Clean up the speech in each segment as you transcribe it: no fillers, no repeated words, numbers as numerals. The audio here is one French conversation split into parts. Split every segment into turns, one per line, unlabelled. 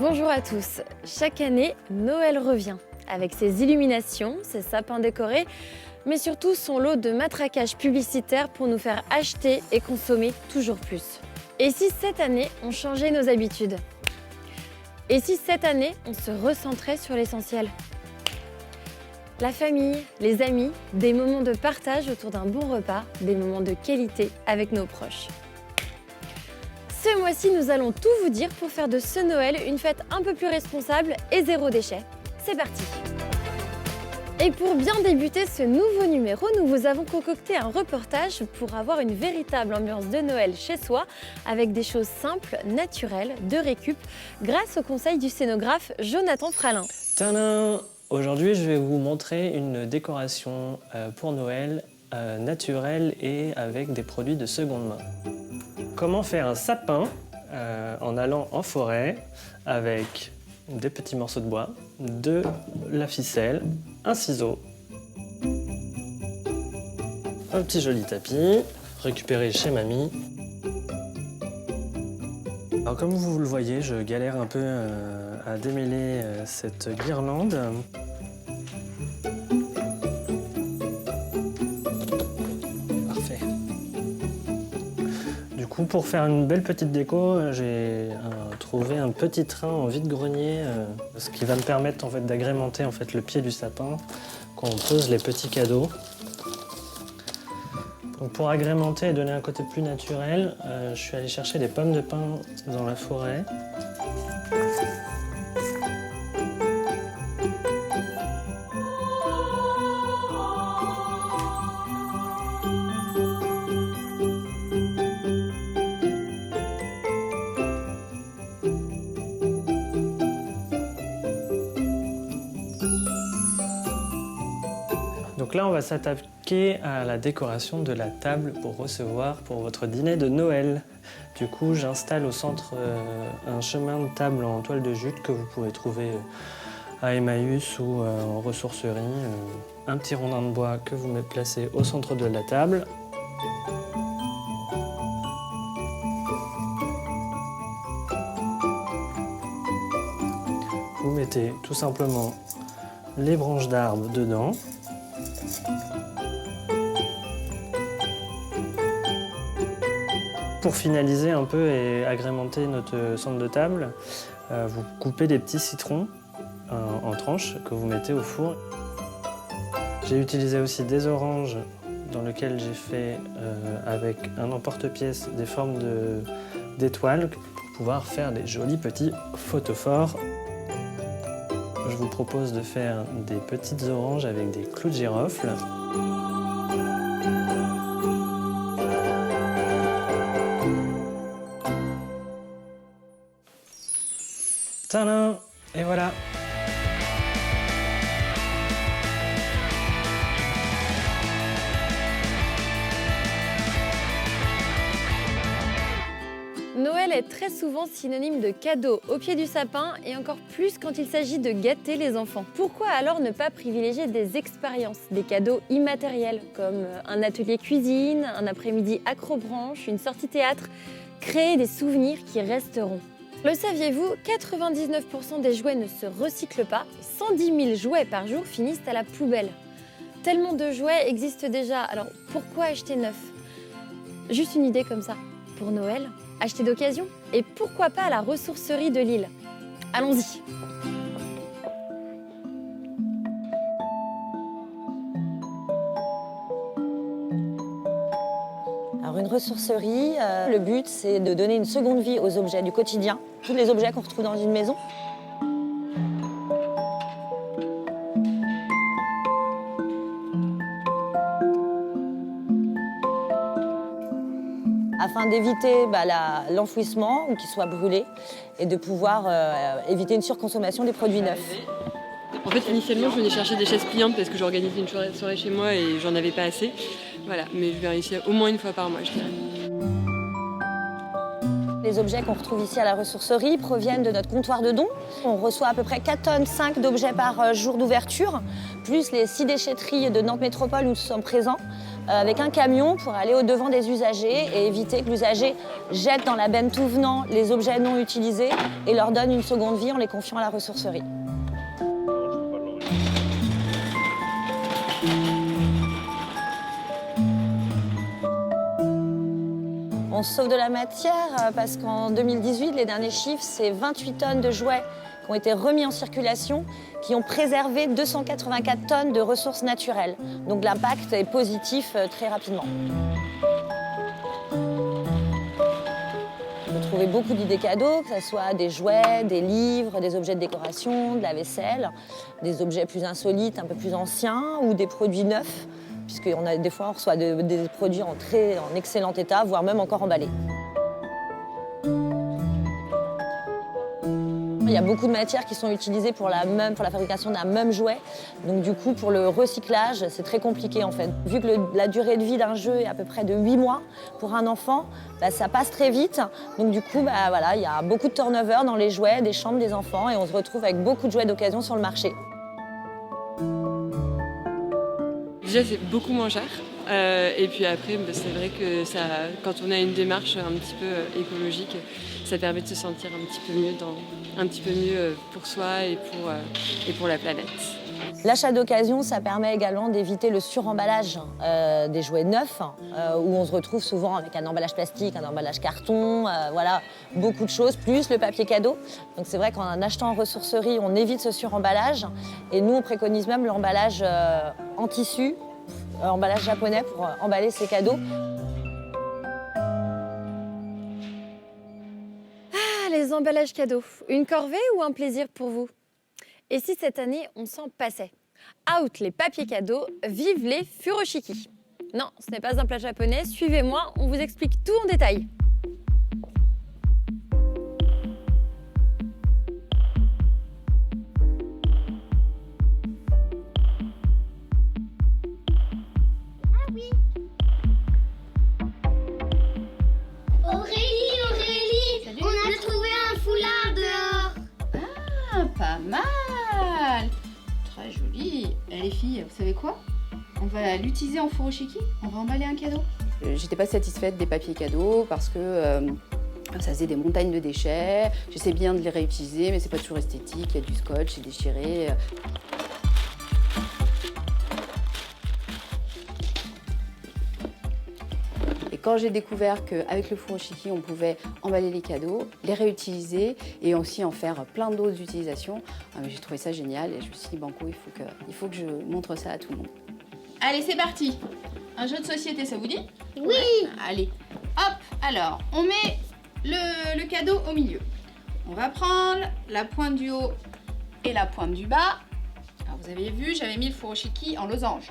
Bonjour à tous. Chaque année, Noël revient avec ses illuminations, ses sapins décorés, mais surtout son lot de matraquage publicitaire pour nous faire acheter et consommer toujours plus. Et si cette année, on changeait nos habitudes? Et si cette année, on se recentrait sur l'essentiel? La famille, les amis, des moments de partage autour d'un bon repas, des moments de qualité avec nos proches. Ce mois-ci, nous allons tout vous dire pour faire de ce Noël une fête un peu plus responsable et zéro déchet. C'est parti! Et pour bien débuter ce nouveau numéro, nous vous avons concocté un reportage pour avoir une véritable ambiance de Noël chez soi avec des choses simples, naturelles, de récup, grâce au conseil du scénographe Jonathan Fralin.
Tadam! Aujourd'hui, je vais vous montrer une décoration pour Noël naturelle et avec des produits de seconde main. Comment faire un sapin en allant en forêt avec des petits morceaux de bois, de la ficelle, un ciseau, un petit joli tapis, récupéré chez mamie. Alors comme vous le voyez, je galère un peu à démêler cette guirlande. Parfait. Du coup, pour faire une belle petite déco, j'ai trouvé un petit train en vide-grenier, ce qui va me permettre en fait, d'agrémenter en fait, le pied du sapin quand on pose les petits cadeaux. Donc pour agrémenter et donner un côté plus naturel, je suis allé chercher des pommes de pin dans la forêt. Donc là, on va s'attaquer à la décoration de la table pour recevoir pour votre dîner de Noël. Du coup, j'installe au centre un chemin de table en toile de jute que vous pouvez trouver à Emmaüs ou en ressourcerie. Un petit rondin de bois que vous placez au centre de la table. Vous mettez tout simplement les branches d'arbres dedans. Pour finaliser un peu et agrémenter notre centre de table, vous coupez des petits citrons en tranches que vous mettez au four. J'ai utilisé aussi des oranges dans lesquelles j'ai fait avec un emporte-pièce des formes d'étoiles pour pouvoir faire des jolis petits photophores. Je vous propose de faire des petites oranges avec des clous de girofle. Tadam! Et voilà!
Noël est très souvent synonyme de cadeaux au pied du sapin et encore plus quand il s'agit de gâter les enfants. Pourquoi alors ne pas privilégier des expériences, des cadeaux immatériels comme un atelier cuisine, un après-midi accrobranche, une sortie théâtre, créer des souvenirs qui resteront. Le saviez-vous, 99% des jouets ne se recyclent pas, 110 000 jouets par jour finissent à la poubelle. Tellement de jouets existent déjà, alors pourquoi acheter neuf? Juste une idée comme ça, pour Noël, acheter d'occasion? Et pourquoi pas à la ressourcerie de Lille? Allons-y!
Alors une ressourcerie, le but c'est de donner une seconde vie aux objets du quotidien, tous les objets qu'on retrouve dans une maison. Afin d'éviter l'enfouissement ou qu'il soit brûlé et de pouvoir éviter une surconsommation des produits neufs.
En fait, initialement, je venais chercher des chaises pliantes parce que j'organisais une soirée chez moi et j'en avais pas assez. Voilà, mais je viens ici au moins une fois par mois, je dirais.
Les objets qu'on retrouve ici à la ressourcerie proviennent de notre comptoir de dons. On reçoit à peu près 4,5 tonnes d'objets par jour d'ouverture, plus les 6 déchetteries de Nantes Métropole où nous sommes présents. avec un camion pour aller au-devant des usagers et éviter que l'usager jette dans la benne tout venant les objets non utilisés et leur donne une seconde vie en les confiant à la ressourcerie. On sauve de la matière parce qu'en 2018, les derniers chiffres, c'est 28 tonnes de jouets qui ont été remis en circulation, qui ont préservé 284 tonnes de ressources naturelles. Donc l'impact est positif très rapidement. On peut trouver beaucoup d'idées cadeaux, que ce soit des jouets, des livres, des objets de décoration, de la vaisselle, des objets plus insolites, un peu plus anciens ou des produits neufs. Puisqu'on a des fois on reçoit des produits en excellent état, voire même encore emballés. Il y a beaucoup de matières qui sont utilisées pour la fabrication d'un même jouet. Donc du coup, pour le recyclage, c'est très compliqué en fait. Vu que la durée de vie d'un jeu est à peu près de 8 mois pour un enfant, ça passe très vite. Donc du coup, voilà, il y a beaucoup de turnover dans les jouets, des chambres des enfants et on se retrouve avec beaucoup de jouets d'occasion sur le marché.
Déjà, c'est beaucoup moins cher. Et puis après, c'est vrai que quand on a une démarche un petit peu écologique, ça permet de se sentir un petit peu mieux pour soi et pour la planète.
L'achat d'occasion, ça permet également d'éviter le suremballage des jouets neufs, où on se retrouve souvent avec un emballage plastique, un emballage carton, voilà, beaucoup de choses, plus le papier cadeau. Donc c'est vrai qu'en achetant en ressourcerie, on évite ce suremballage. Et nous, on préconise même l'emballage en tissu, emballage japonais pour emballer ces cadeaux.
Ah, les emballages cadeaux, une corvée ou un plaisir pour vous? Et si cette année, on s'en passait? Out les papiers cadeaux, vive les furoshiki. Non, ce n'est pas un plat japonais, suivez-moi, on vous explique tout en détail.
Aurélie, salut. On a trouvé un foulard dehors.
Ah, pas mal. Très joli. Eh, les filles, vous savez quoi? On va l'utiliser en furoshiki. On va emballer un cadeau. J'étais pas satisfaite des papiers cadeaux parce que ça faisait des montagnes de déchets. J'essaie bien de les réutiliser, mais c'est pas toujours esthétique. Il y a du scotch, c'est déchiré. Quand j'ai découvert qu'avec le furoshiki, on pouvait emballer les cadeaux, les réutiliser et aussi en faire plein d'autres utilisations, j'ai trouvé ça génial et je me suis dit, Banco, il faut que je montre ça à tout le monde. Allez, c'est parti. Un jeu de société, ça vous dit?
Oui.
Ouais. Allez, hop, alors, on met le cadeau au milieu. On va prendre la pointe du haut et la pointe du bas. Alors, vous avez vu, j'avais mis le furoshiki en losange.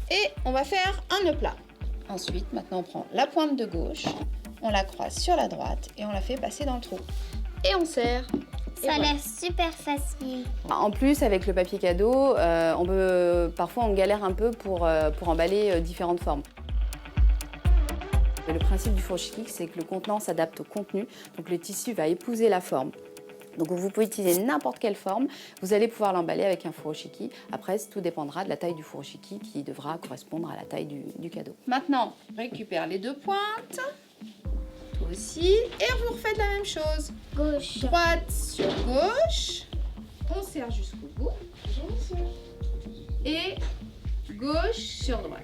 Et on va faire un nœud plat. Ensuite, maintenant, on prend la pointe de gauche, on la croise sur la droite et on la fait passer dans le trou. Et on serre.
Ça a l'air super facile.
En plus, avec le papier cadeau, parfois on galère un peu pour emballer différentes formes. Le principe du furoshiki, c'est que le contenant s'adapte au contenu, donc le tissu va épouser la forme. Donc vous pouvez utiliser n'importe quelle forme, vous allez pouvoir l'emballer avec un furoshiki. Après, tout dépendra de la taille du furoshiki qui devra correspondre à la taille du cadeau. Maintenant, on récupère les deux pointes, toi aussi, et vous refaites la même chose.
Gauche.
Droite sur gauche, on serre jusqu'au bout, et gauche sur droite.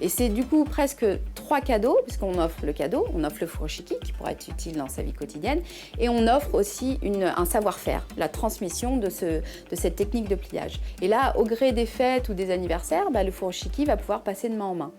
Et c'est du coup presque 3 cadeaux, puisqu'on offre le cadeau, on offre le furoshiki qui pourra être utile dans sa vie quotidienne, et on offre aussi un savoir-faire, la transmission de cette technique de pliage. Et là, au gré des fêtes ou des anniversaires, le furoshiki va pouvoir passer de main en main.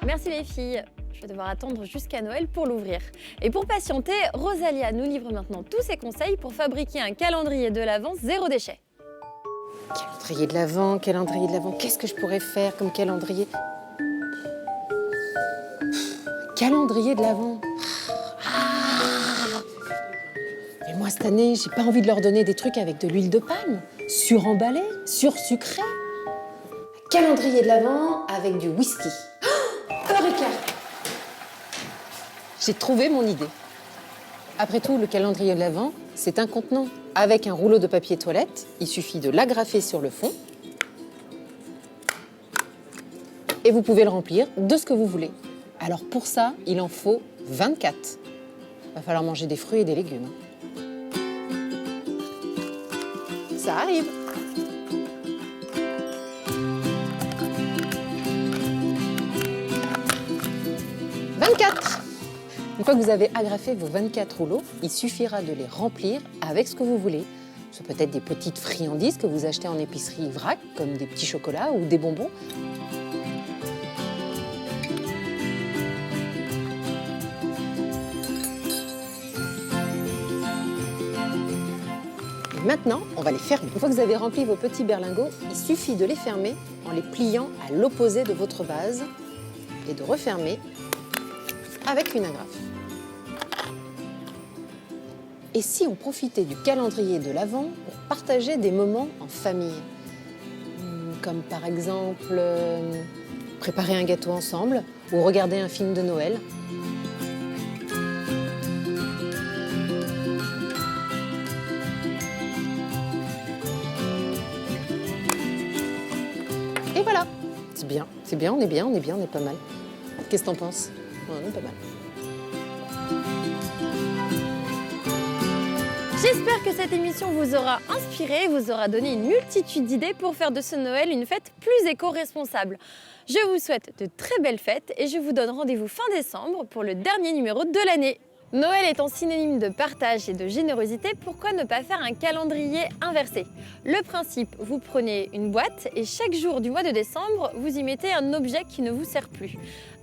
Merci les filles. Je vais devoir attendre jusqu'à Noël pour l'ouvrir. Et pour patienter, Rosalia nous livre maintenant tous ses conseils pour fabriquer un calendrier de l'Avent zéro déchet.
Calendrier de l'Avent, qu'est-ce que je pourrais faire comme calendrier? Calendrier de l'Avent. Ah, mais Moi, cette année, j'ai pas envie de leur donner des trucs avec de l'huile de palme, suremballé, sursucré. Un calendrier de l'Avent avec du whisky. Oh, Eureka! J'ai trouvé mon idée. Après tout, le calendrier de l'Avent, c'est un contenant. Avec un rouleau de papier toilette, il suffit de l'agrafer sur le fond. Et vous pouvez le remplir de ce que vous voulez. Alors pour ça, il en faut 24. Va falloir manger des fruits et des légumes. Ça arrive. « 24 » Une fois que vous avez agrafé vos 24 rouleaux, il suffira de les remplir avec ce que vous voulez. Ça peut être des petites friandises que vous achetez en épicerie vrac, comme des petits chocolats ou des bonbons. Et maintenant, on va les fermer. Une fois que vous avez rempli vos petits berlingots, il suffit de les fermer en les pliant à l'opposé de votre base et de refermer avec une agrafe. Et si on profitait du calendrier de l'Avent pour partager des moments en famille? Comme par exemple préparer un gâteau ensemble ou regarder un film de Noël. Et voilà, c'est bien, on est pas mal. Qu'est-ce que t'en penses? Ouais, on est pas mal.
J'espère que cette émission vous aura inspiré, vous aura donné une multitude d'idées pour faire de ce Noël une fête plus éco-responsable. Je vous souhaite de très belles fêtes et je vous donne rendez-vous fin décembre pour le dernier numéro de l'année. Noël étant synonyme de partage et de générosité, pourquoi ne pas faire un calendrier inversé? Le principe, vous prenez une boîte et chaque jour du mois de décembre, vous y mettez un objet qui ne vous sert plus.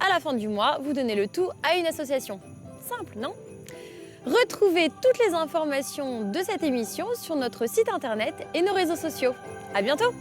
À la fin du mois, vous donnez le tout à une association. Simple, non? Retrouvez toutes les informations de cette émission sur notre site internet et nos réseaux sociaux. À bientôt!